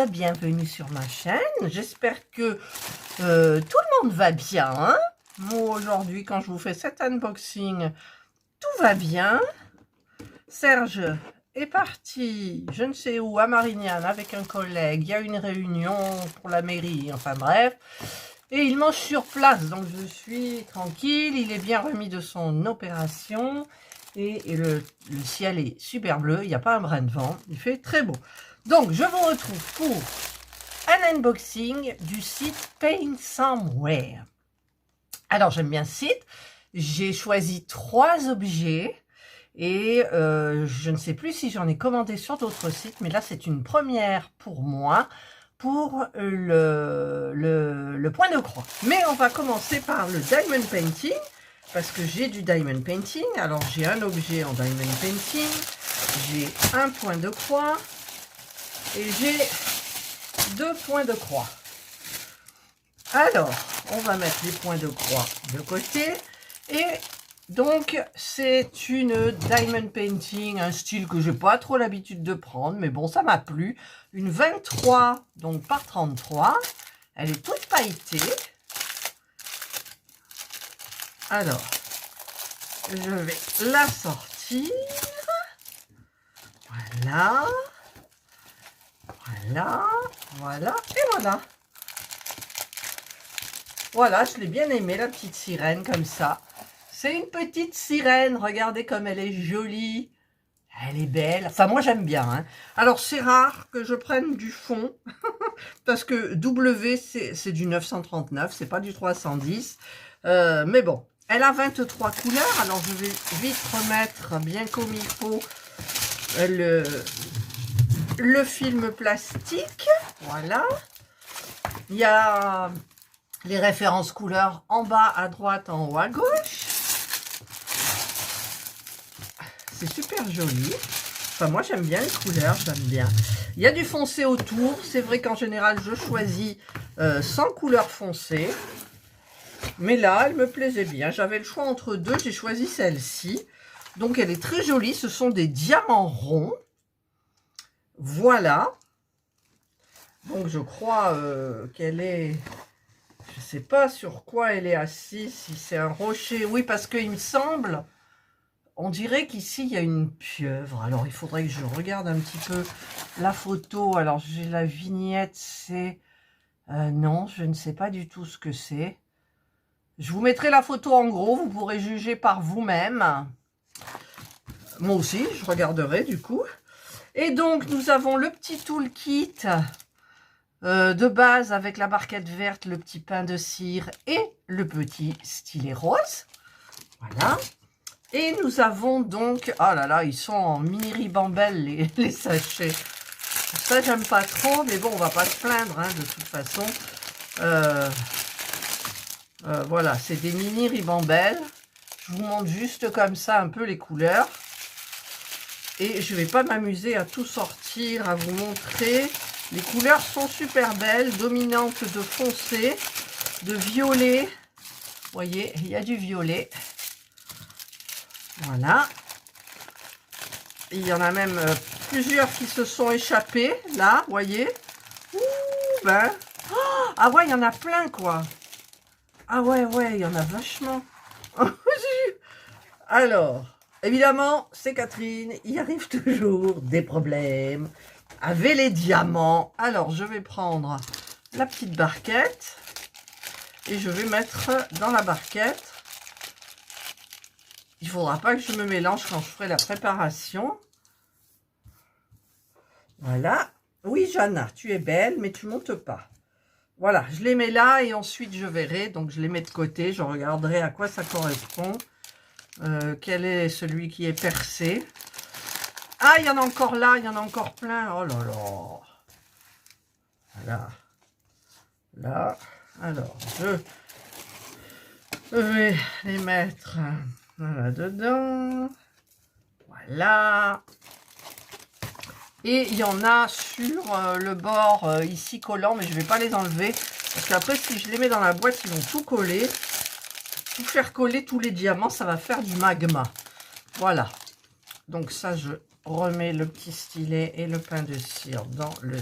bienvenue sur ma chaîne. J'espère que tout le monde va bien. Hein. Moi aujourd'hui, quand je vous fais cet unboxing, tout va bien. Serge est parti, je ne sais où, à Marignane avec un collègue. Il y a une réunion pour la mairie, enfin bref. Et il mange sur place, donc je suis tranquille. Il est bien remis de son opération. Et le ciel est super bleu, il n'y a pas un brin de vent, il fait très beau. Donc, je vous retrouve pour un unboxing du site Paint Somewhere. Alors, j'aime bien ce site. J'ai choisi 3 objets et je ne sais plus si j'en ai commandé sur d'autres sites, mais là, c'est une première pour moi, pour le point de croix. Mais on va commencer par le diamond painting, parce que j'ai du diamond painting. Alors, j'ai un objet en diamond painting, j'ai un point de croix, et j'ai 2 points de croix. Alors, on va mettre les points de croix de côté. Et donc, c'est une diamond painting, un style que je n'ai pas trop l'habitude de prendre. Mais bon, ça m'a plu. Une 23 donc par 33. Elle est toute pailletée. Alors, je vais la sortir. Voilà. Voilà, voilà, et voilà. Voilà, je l'ai bien aimé, la petite sirène, comme ça. C'est une petite sirène, regardez comme elle est jolie. Elle est belle. Enfin, moi, j'aime bien. Hein. Alors, c'est rare que je prenne du fond, parce que W, c'est du 939, c'est pas du 310. Mais bon, elle a 23 couleurs. Alors, je vais vite remettre, bien comme il faut, le film plastique, voilà. Il y a les références couleurs en bas à droite, en haut à gauche. C'est super joli. Enfin, moi, j'aime bien les couleurs, j'aime bien. Il y a du foncé autour. C'est vrai qu'en général, je choisis sans couleur foncée. Mais là, elle me plaisait bien. J'avais le choix entre deux. J'ai choisi celle-ci. Donc, elle est très jolie. Ce sont des diamants ronds. Voilà, donc je crois qu'elle est, je sais pas sur quoi elle est assise, si c'est un rocher, oui parce qu'il me semble, on dirait qu'ici il y a une pieuvre, alors il faudrait que je regarde un petit peu la photo, alors j'ai la vignette, c'est, non je ne sais pas du tout ce que c'est, je vous mettrai la photo en gros, vous pourrez juger par vous-même, moi aussi je regarderai du coup. Et donc, nous avons le petit toolkit de base avec la barquette verte, le petit pain de cire et le petit stylet rose. Voilà. Et nous avons donc... Oh là là, ils sont en mini ribambelle, les sachets. Ça, j'aime pas trop, mais bon, on va pas se plaindre, hein, de toute façon. Voilà, c'est des mini ribambelles. Je vous montre juste comme ça un peu les couleurs. Et je ne vais pas m'amuser à tout sortir, à vous montrer. Les couleurs sont super belles, dominantes de foncé, de violet. Vous voyez, il y a du violet. Voilà. Il y en a même plusieurs qui se sont échappés, là, vous voyez. Ouh, ben. Oh, ah ouais, il y en a plein, quoi. Ah ouais, il y en a vachement. Alors... Évidemment, c'est Catherine, il arrive toujours des problèmes avec les diamants. Alors, je vais prendre la petite barquette et je vais mettre dans la barquette. Il ne faudra pas que je me mélange quand je ferai la préparation. Voilà. Oui, Jana, tu es belle, mais tu montes pas. Voilà, je les mets là et ensuite je verrai. Donc, je les mets de côté, je regarderai à quoi ça correspond. Quel est celui qui est percé? Ah, il y en a encore là, il y en a encore plein. Oh là là. Voilà. Là, alors, je vais les mettre là dedans. Voilà. Et il y en a sur le bord ici collant, mais je ne vais pas les enlever. Parce qu'après, si je les mets dans la boîte, ils vont tout coller. Tout faire coller tous les diamants, ça va faire du magma. Voilà. Donc ça, je remets le petit stylet et le pain de cire dans le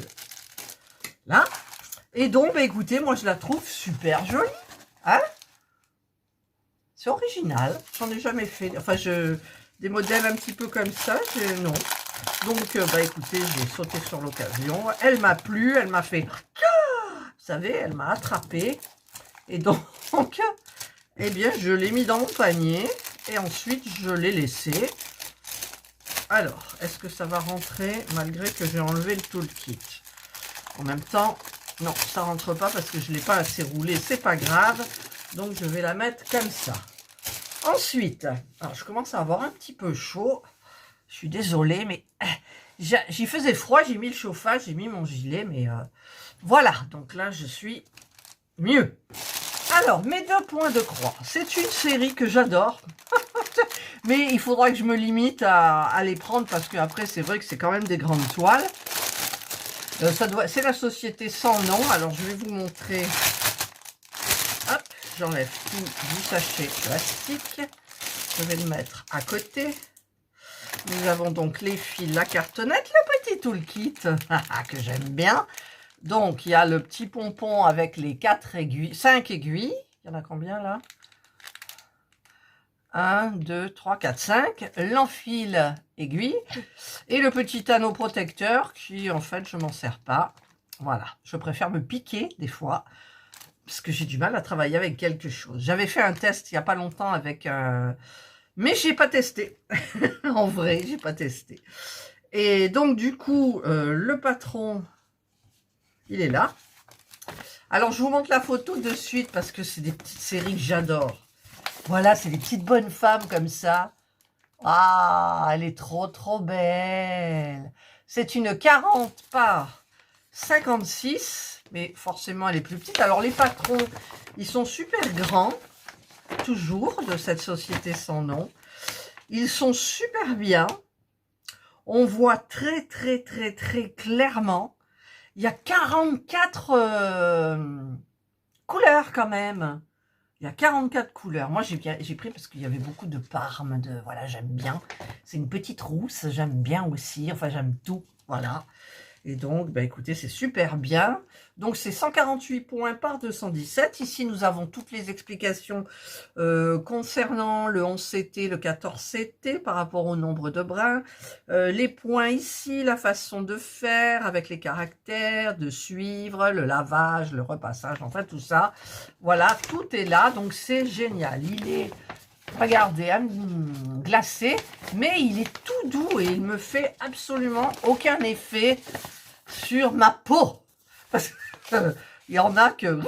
Là. Et donc, bah, écoutez, moi, je la trouve super jolie. Hein? C'est original. J'en ai jamais fait. Enfin, des modèles un petit peu comme ça, non. Donc, bah, écoutez, j'ai sauté sur l'occasion. Elle m'a plu, elle m'a fait... Vous savez, elle m'a attrapé. Et donc, eh bien, je l'ai mis dans mon panier. Et ensuite, je l'ai laissé. Alors, est-ce que ça va rentrer malgré que j'ai enlevé le toolkit? En même temps, non, ça rentre pas parce que je ne l'ai pas assez roulé. C'est pas grave. Donc, je vais la mettre comme ça. Ensuite, alors je commence à avoir un petit peu chaud. Je suis désolée, mais j'y faisait froid. J'ai mis le chauffage, j'ai mis mon gilet. Mais voilà, donc là, je suis mieux. Alors, mes 2 points de croix. C'est une série que j'adore. Mais il faudra que je me limite à les prendre parce que après c'est vrai que c'est quand même des grandes toiles. C'est la société sans nom. Alors je vais vous montrer. Hop, j'enlève tout du sachet plastique. Je vais le mettre à côté. Nous avons donc les fils, la cartonnette, le petit toolkit que j'aime bien. Donc il y a le petit pompon avec les 4 aiguilles, 5 aiguilles. Il y en a combien là? 1, 2, 3, 4, 5, l'enfil aiguille et le petit anneau protecteur qui, en fait, je m'en sers pas. Voilà, je préfère me piquer des fois parce que j'ai du mal à travailler avec quelque chose. J'avais fait un test il n'y a pas longtemps avec un... Mais j'ai pas testé. En vrai, j'ai pas testé. Et donc, du coup, le patron, il est là. Alors, je vous montre la photo de suite parce que c'est des petites séries que j'adore. Voilà, c'est des petites bonnes femmes comme ça. Ah, elle est trop, trop belle. C'est une 40 par 56, mais forcément, elle est plus petite. Alors, les patrons, ils sont super grands, toujours, de cette société sans nom. Ils sont super bien. On voit très, très, très, très clairement. Il y a 44 couleurs quand même. Il y a 44 couleurs. Moi, j'ai pris parce qu'il y avait beaucoup de parme. Voilà, j'aime bien. C'est une petite rousse. J'aime bien aussi. Enfin, j'aime tout. Voilà. Et donc, bah, écoutez, c'est super bien. Donc, c'est 148 points par 217. Ici, nous avons toutes les explications concernant le 11CT, le 14CT par rapport au nombre de brins. Les points ici, la façon de faire avec les caractères, de suivre, le lavage, le repassage, enfin tout ça. Voilà, tout est là. Donc, c'est génial. Il est... Regardez, glacé, mais il est tout doux et il me fait absolument aucun effet sur ma peau. Parce qu'il y en a que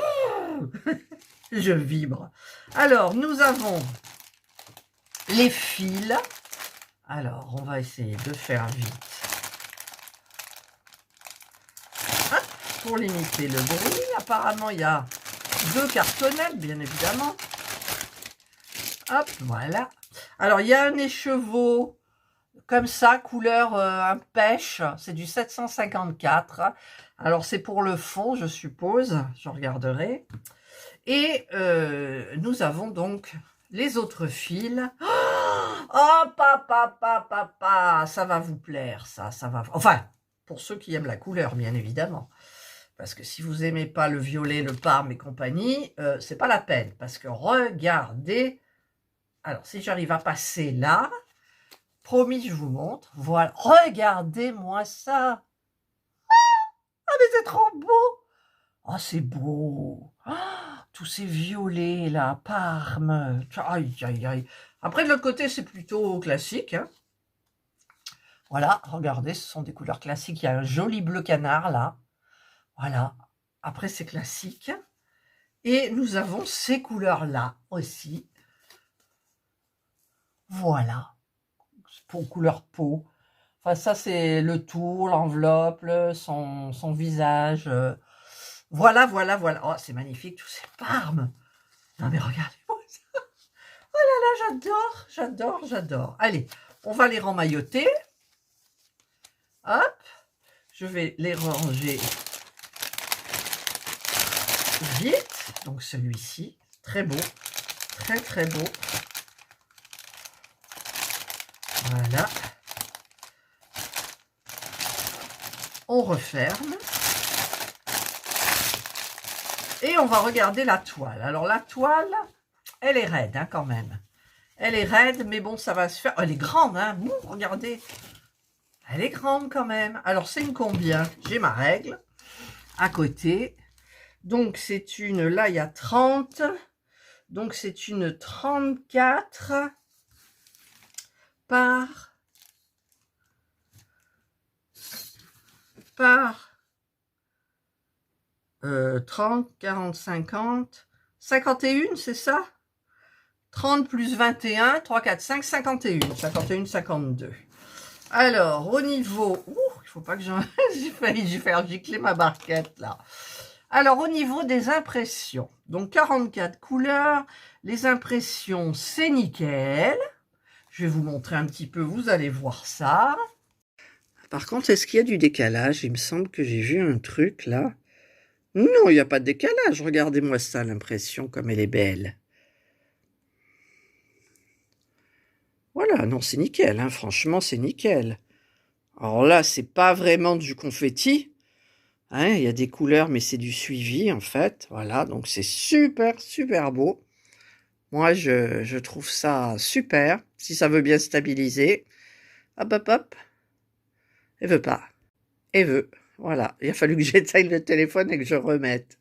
je vibre. Alors, nous avons les fils. Alors, on va essayer de faire vite. Hop, pour limiter le bruit. Apparemment, il y a 2 cartonnettes, bien évidemment. Hop, voilà. Alors, il y a un écheveau comme ça, couleur un pêche. C'est du 754. Alors, c'est pour le fond, je suppose. Je regarderai. Et nous avons donc les autres fils. Oh, papa, ça va vous plaire, ça va... Enfin, pour ceux qui aiment la couleur, bien évidemment. Parce que si vous n'aimez pas le violet, le parme et compagnie, c'est pas la peine. Parce que regardez... Alors, si j'arrive à passer là, promis, je vous montre. Voilà, regardez-moi ça. Ah, mais c'est trop beau. Oh, c'est beau. Ah, tous ces violets, là, parme. Aïe, aïe, aïe. Après, de l'autre côté, c'est plutôt classique. Hein. Voilà, regardez, ce sont des couleurs classiques. Il y a un joli bleu canard, là. Voilà. Après, c'est classique. Et nous avons ces couleurs-là aussi. Voilà. Pour couleur peau. Enfin, ça, c'est le tout, l'enveloppe, son visage. Voilà. Oh, c'est magnifique, tous ces parmes. Non, mais regardez-moi ça. Oh là là, j'adore. Allez, on va les remmailloter. Hop. Je vais les ranger vite. Donc, celui-ci, très beau. Très beau. Voilà. On referme. Et on va regarder la toile. Alors, la toile, elle est raide, hein, quand même. Elle est raide, mais bon, ça va se faire. Elle est grande, hein. Regardez. Elle est grande quand même. Alors, c'est une combien? J'ai ma règle à côté. Donc, c'est une... Là, il y a 30. Donc, c'est une 34 par 30, 40, 50, 51, c'est ça? 30 plus 21, 3, 4, 5, 51. 51, 52. Alors, au niveau... il faut pas que j'en... j'ai failli faire gicler ma barquette, là. Alors, au niveau des impressions, donc 44 couleurs, les impressions, c'est nickel. Je vais vous montrer un petit peu, vous allez voir ça. Par contre, est-ce qu'il y a du décalage? Il me semble que j'ai vu un truc, là. Non, il n'y a pas de décalage. Regardez-moi ça, l'impression, comme elle est belle. Voilà, non, c'est nickel, hein. Franchement, c'est nickel. Alors là, c'est pas vraiment du confetti. Hein, il y a des couleurs, mais c'est du suivi, en fait. Voilà, donc c'est super, super beau. Moi, je trouve ça super. Si ça veut bien stabiliser. Hop, hop, hop. Elle veut pas. Elle veut. Voilà, il a fallu que j'éteigne le téléphone et que je remette.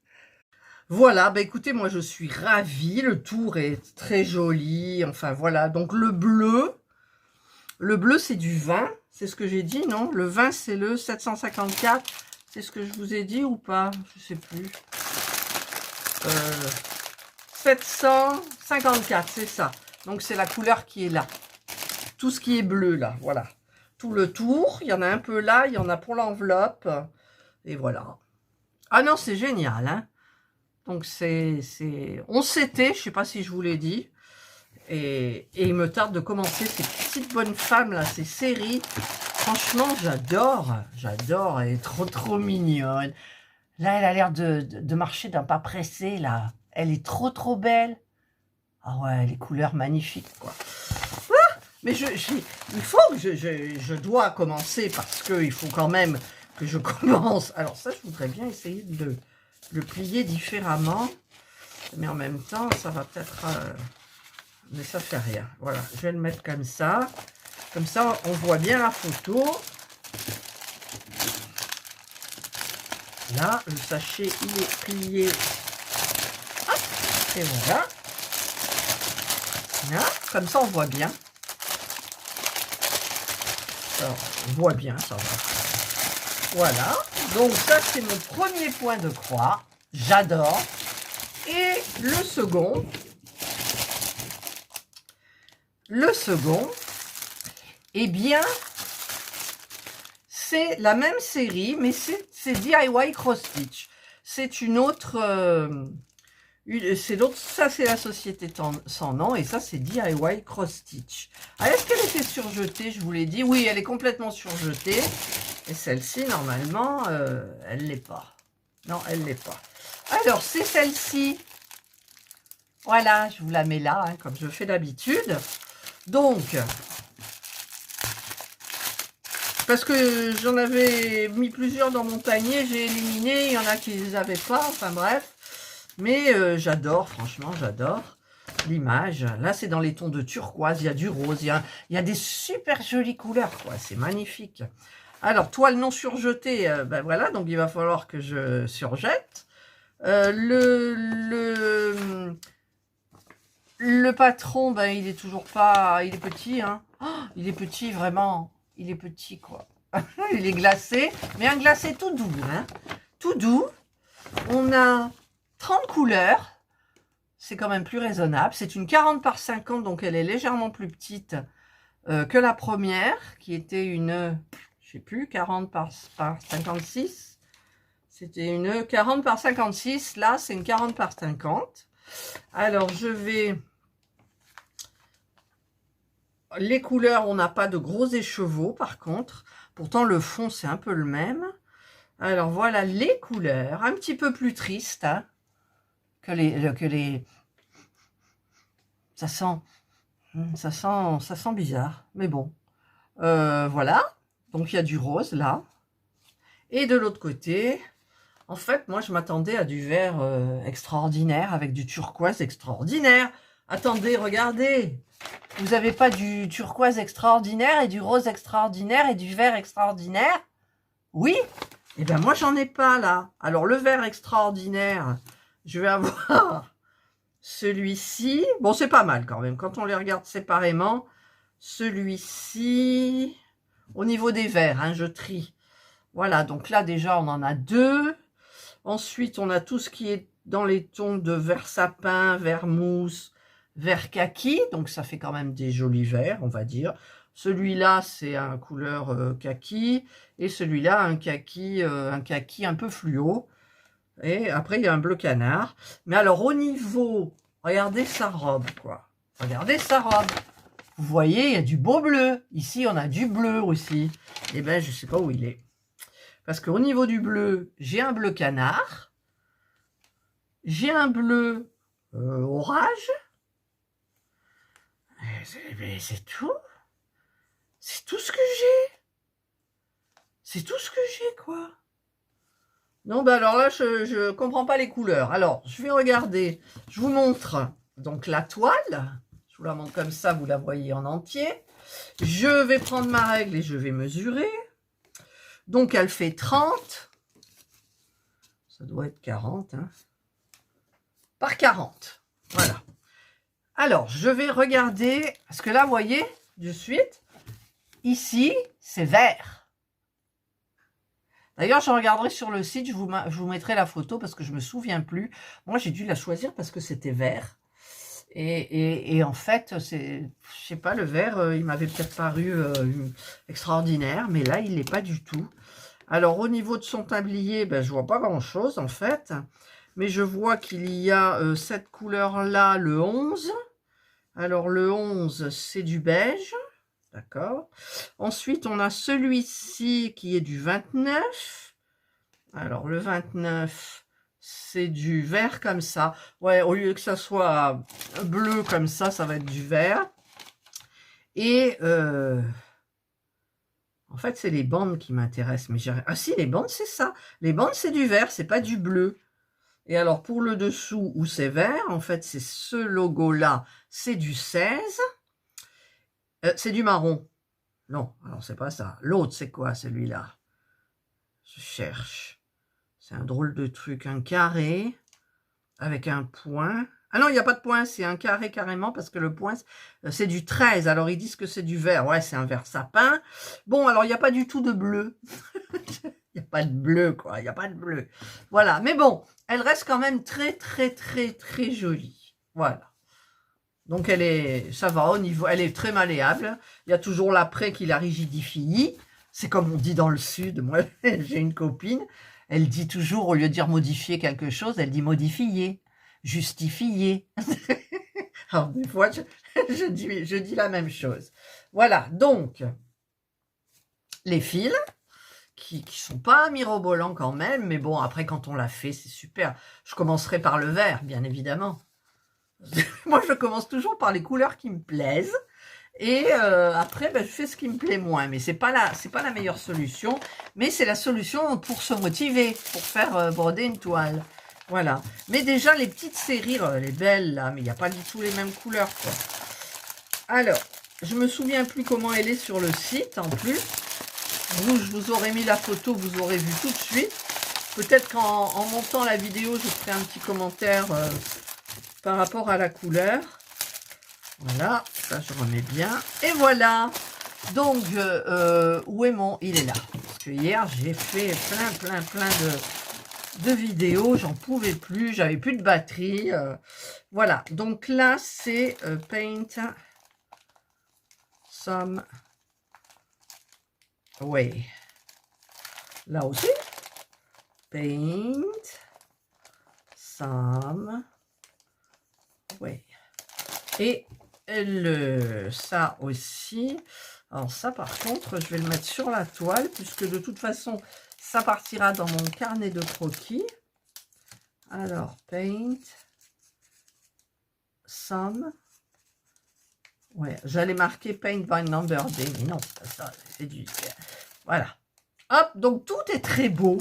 Voilà, bah écoutez, moi je suis ravie. Le tour est très joli. Enfin voilà, donc le bleu c'est du vin. C'est ce que j'ai dit, non? Le vin, c'est le 754. C'est ce que je vous ai dit ou pas? Je sais plus. 754, c'est ça. Donc c'est la couleur qui est là. Tout ce qui est bleu là, voilà. Tout le tour, il y en a un peu là, il y en a pour l'enveloppe. Et voilà. Ah non, c'est génial, hein. Donc c'est 11CT, je ne sais pas si je vous l'ai dit. Et il me tarde de commencer ces petites bonnes femmes là, ces séries. Franchement, j'adore. J'adore, elle est trop mignonne. Là, elle a l'air de marcher d'un pas pressé là. Elle est trop belle. Ah ouais, les couleurs magnifiques quoi. Ah, mais il faut que je dois commencer parce qu'il faut quand même que je commence. Alors ça, je voudrais bien essayer de le plier différemment. Mais en même temps, ça va peut-être... mais ça fait rien. Voilà, je vais le mettre comme ça. Comme ça, on voit bien la photo. Là, le sachet, il est plié. Hop, et voilà. Là, comme ça, on voit bien. Alors, on voit bien, ça va. Voilà. Donc, ça, c'est mon premier point de croix. J'adore. Et le second, eh bien, c'est la même série, mais c'est DIY Cross Stitch. C'est une autre, ça c'est la société sans nom, et ça c'est DIY Cross Stitch. Alors, est-ce qu'elle était surjetée? Je vous l'ai dit. Oui, elle est complètement surjetée. Et celle-ci, normalement, elle l'est pas. Non, elle l'est pas. Alors, c'est celle-ci. Voilà, je vous la mets là, hein, comme je fais d'habitude. Donc, parce que j'en avais mis plusieurs dans mon panier, j'ai éliminé, il y en a qui ne les avaient pas, enfin bref. Mais j'adore, franchement, j'adore l'image. Là, c'est dans les tons de turquoise, il y a du rose, il y a des super jolies couleurs, quoi. C'est magnifique. Alors, toile non surjetée, ben voilà, donc il va falloir que je surjette. Le patron, ben, il est toujours pas... Il est petit, hein. Oh, il est petit, vraiment. Il est petit, quoi. Il est glacé, mais un glacé tout doux, hein. Tout doux. On a 30 couleurs. C'est quand même plus raisonnable. C'est une 40 par 50, donc elle est légèrement plus petite que la première, qui était une, je sais plus, 40 par 56. C'était une 40 par 56. Là, c'est une 40 par 50. Alors, je vais... Les couleurs, on n'a pas de gros écheveaux, par contre. Pourtant, le fond, c'est un peu le même. Alors, voilà les couleurs. Un petit peu plus tristes, hein, que les... Ça sent bizarre, mais bon. Voilà. Donc, il y a du rose, là. Et de l'autre côté, En fait, moi, je m'attendais à du vert extraordinaire, avec du turquoise extraordinaire. Attendez, regardez. Vous n'avez pas du turquoise extraordinaire et du rose extraordinaire et du vert extraordinaire? Oui? Eh bien, moi, j'en ai pas, là. Alors, le vert extraordinaire, je vais avoir celui-ci. Bon, c'est pas mal, quand même. Quand on les regarde séparément, celui-ci, au niveau des verts, hein, je trie. Voilà, donc là, déjà, on en a 2. Ensuite, on a tout ce qui est dans les tons de vert sapin, vert mousse, vert kaki. Donc, ça fait quand même des jolis verts, on va dire. Celui-là, c'est un couleur kaki. Et celui-là, un kaki un peu fluo. Et après, il y a un bleu canard. Mais alors, au niveau... Regardez sa robe, quoi. Regardez sa robe. Vous voyez, il y a du beau bleu. Ici, on a du bleu aussi. Eh bien, je ne sais pas où il est. Parce qu'au niveau du bleu, j'ai un bleu canard. J'ai un bleu orage. C'est tout. C'est tout ce que j'ai. C'est tout ce que j'ai, quoi. Non, ben alors là, je comprends pas les couleurs. Alors, je vais regarder. Je vous montre donc la toile. Je vous la montre comme ça, vous la voyez en entier. Je vais prendre ma règle et je vais mesurer. Donc, elle fait 30. Ça doit être 40, hein. Par 40. Voilà. Alors, je vais regarder, parce que là, vous voyez, de suite, ici, c'est vert. D'ailleurs, je regarderai sur le site, je vous mettrai la photo parce que je ne me souviens plus. Moi, j'ai dû la choisir parce que c'était vert. Et en fait, je sais pas, le vert, il m'avait peut-être paru extraordinaire, mais là, il n'est pas du tout. Alors, au niveau de son tablier, ben, je vois pas grand-chose, en fait. Mais je vois qu'il y a cette couleur-là, le 11. Alors, le 11, c'est du beige. D'accord. Ensuite, on a celui-ci qui est du 29. Alors, le 29, c'est du vert comme ça. Ouais, au lieu que ça soit bleu comme ça va être du vert. Et en fait, c'est les bandes qui m'intéressent. Mais ah si, les bandes, c'est ça. Les bandes, c'est du vert, c'est pas du bleu. Et alors, pour le dessous, où c'est vert, en fait, c'est ce logo-là, c'est du 16. C'est du marron. Non, alors c'est pas ça. L'autre, c'est quoi, celui-là? Je cherche. C'est un drôle de truc. Un carré avec un point. Ah non, il n'y a pas de point, c'est un carré carrément, parce que le point, c'est du 13. Alors, ils disent que c'est du vert. Ouais, c'est un vert sapin. Bon, alors, il n'y a pas du tout de bleu. Il n'y a pas de bleu, quoi. Il n'y a pas de bleu. Voilà. Mais bon, elle reste quand même très, très, très, très jolie. Voilà. Donc, ça va au niveau, elle est très malléable. Il y a toujours l'après qui la rigidifie. C'est comme on dit dans le sud. Moi, j'ai une copine, elle dit toujours, au lieu de dire modifier quelque chose, elle dit modifier, justifier. Alors, des fois, je dis la même chose. Voilà, donc, les fils, qui sont pas mirobolants quand même, mais bon, après, quand on l'a fait, c'est super. Je commencerai par le vert, bien évidemment. Moi, je commence toujours par les couleurs qui me plaisent. Et après, ben, je fais ce qui me plaît moins. Mais c'est pas la meilleure solution. Mais c'est la solution pour se motiver, pour faire broder une toile. Voilà. Mais déjà, les petites serrures, elle est belle, là. Mais il n'y a pas du tout les mêmes couleurs, quoi. Alors, je me souviens plus comment elle est sur le site, en plus. Je vous aurais mis la photo, vous aurez vu tout de suite. Peut-être qu'en montant la vidéo, je ferai un petit commentaire par rapport à la couleur. Voilà, ça je remets bien. Et voilà. Donc, où est mon... Il est là. Parce que hier, j'ai fait plein de vidéos. J'en pouvais plus. J'avais plus de batterie. Voilà. Donc là, c'est Paint Some Way. Là aussi. Paint Some Way. Et ça aussi. Alors ça, par contre, je vais le mettre sur la toile, puisque de toute façon, ça partira dans mon carnet de croquis. Alors, paint. Some. Ouais, j'allais marquer paint by number day, mais non, c'est pas ça. C'est du... Voilà. Hop, donc tout est très beau.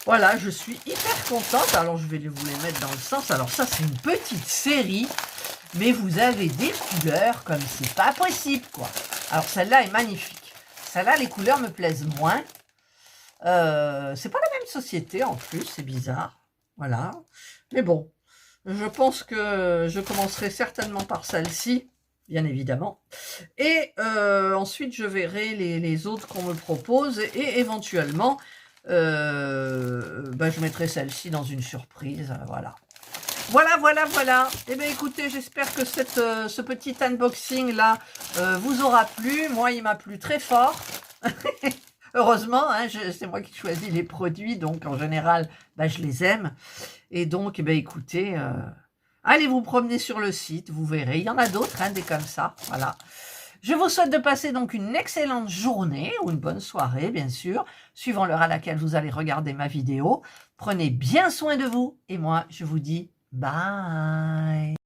Voilà, je suis hyper contente. Alors, je vais vous les mettre dans le sens. Alors, ça, c'est une petite série. Mais vous avez des couleurs comme c'est pas possible, quoi. Alors, celle-là est magnifique. Celle-là, les couleurs me plaisent moins. C'est pas la même société, en plus. C'est bizarre. Voilà. Mais bon, je pense que je commencerai certainement par celle-ci, bien évidemment. Et ensuite, je verrai les autres qu'on me propose. Et éventuellement, je mettrai celle-ci dans une surprise. Voilà. Voilà. Eh bien, écoutez, j'espère que ce petit unboxing là vous aura plu. Moi, il m'a plu très fort. Heureusement, hein, c'est moi qui choisis les produits, donc en général, je les aime. Et donc, écoutez, allez vous promener sur le site, vous verrez. Il y en a d'autres, hein, des comme ça. Voilà. Je vous souhaite de passer donc une excellente journée ou une bonne soirée, bien sûr, suivant l'heure à laquelle vous allez regarder ma vidéo. Prenez bien soin de vous et moi, je vous dis bye.